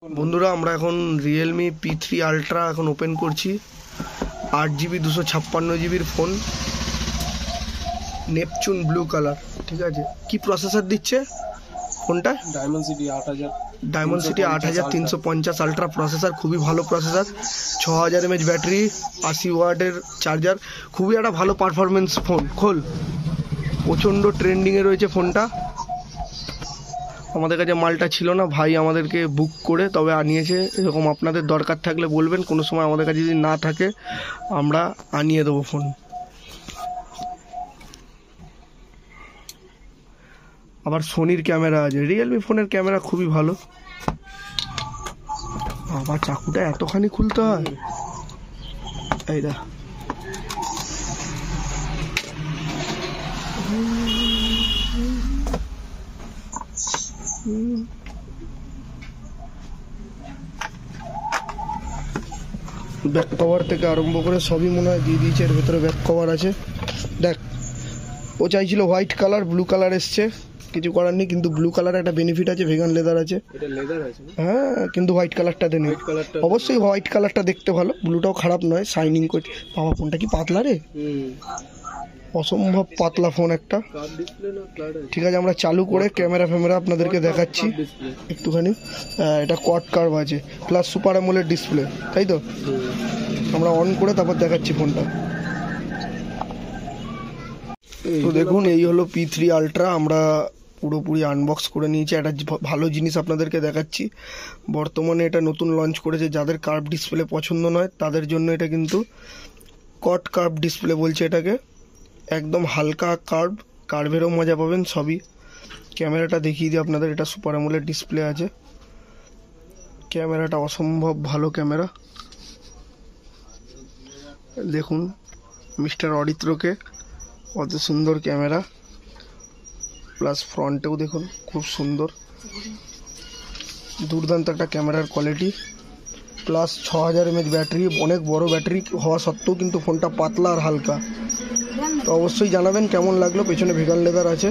বন্ধুরা আমরা এখন রিয়েলমি P3 আলট্রা এখন ওপেন করছি। 8GB 256GB phone, Neptune blue colour. ঠিক আছে, কি প্রসেসর দিচ্ছে ফোনটা? ডায়মন্ড সিটি 8350 আলট্রা প্রসেসর, খুবই ভালো প্রসেসর। 6000 mAh ব্যাটারি, 80 ওয়াটের চার্জার, খুবই একটা ভালো পারফরমেন্স ফোন। খোল, প্রচণ্ড ট্রেন্ডিংয়ে রয়েছে ফোনটা। আমাদের কাছে মালটা ছিল না, ভাই আমাদেরকে বুক করে তবে আনিয়েছে। এরকম আপনাদের দরকার থাকলে বলবেন, কোনো সময় আমাদের কাছে যদি না থাকে আমরা আনিয়ে দেবো ফোন। আবার সোনির ক্যামেরা আছে, রিয়েলমি ফোনের ক্যামেরা খুবই ভালো। আবার চাকুটা এতখানি খুলতে হয়, এইটা ব্যাক কভার থেকে আরম্ভ করে সবই মনে হয় দিয়ে দিয়েছে। এর ভেতরে ব্যাক কভার আছে। দেখ, ও চাইছিল হোয়াইট কালার, ব্লু কালার এসছে, কিছু করার নেই। কিন্তু ব্লু কালার একটা বেনিফিট আছে, ভেগান লেদার আছে। হ্যাঁ, কিন্তু হোয়াইট কালারটাতে নেই। অবশ্যই হোয়াইট কালারটা দেখতে ভালো, ব্লুটাও খারাপ নয়, শাইনিং করছে। বাবা ফোনটা কি পাতলা রে, অসম্ভব পাতলা ফোন একটা। ঠিক আছে, আমরা চালু করে ক্যামেরা ফ্যামেরা আপনাদেরকে দেখাচ্ছি একটুখানি। এটা কোয়াড কার্ভ আছে, প্লাস সুপার অ্যামোলেড ডিসপ্লে, তাই তো? আমরা অন করে তারপর দেখাচ্ছি ফোনটা। তো দেখুন, এই হলো P3 আলট্রা। আমরা পুরোপুরি আনবক্স করে নিয়েছি। একটা ভালো জিনিস আপনাদেরকে দেখাচ্ছি। বর্তমানে এটা নতুন লঞ্চ করেছে। যাদের কার্ভ ডিসপ্লে পছন্দ নয় তাদের জন্য এটা কিন্তু কোয়াড কার্ভ ডিসপ্লে বলছে এটাকে। একদম হালকা কার্ভেরও মজা পাবেন সবই। ক্যামেরাটা দেখিয়ে দিই আপনাদের, এটা সুপার অ্যামোলেড ডিসপ্লে আছে। ক্যামেরাটা অসম্ভব ভালো ক্যামেরা। দেখুন মিস্টার অরিত্রকে, কত সুন্দর ক্যামেরা। প্লাস ফ্রন্টেও দেখুন খুব সুন্দর, দুর্দান্ত একটা ক্যামেরার কোয়ালিটি। প্লাস 6000 mAh ব্যাটারি, অনেক বড় ব্যাটারি হওয়া সত্ত্বেও কিন্তু ফোনটা পাতলা আর হালকা। তো অবশ্যই জানাবেন কেমন লাগলো। পেছনে ভেগান লেদার আছে।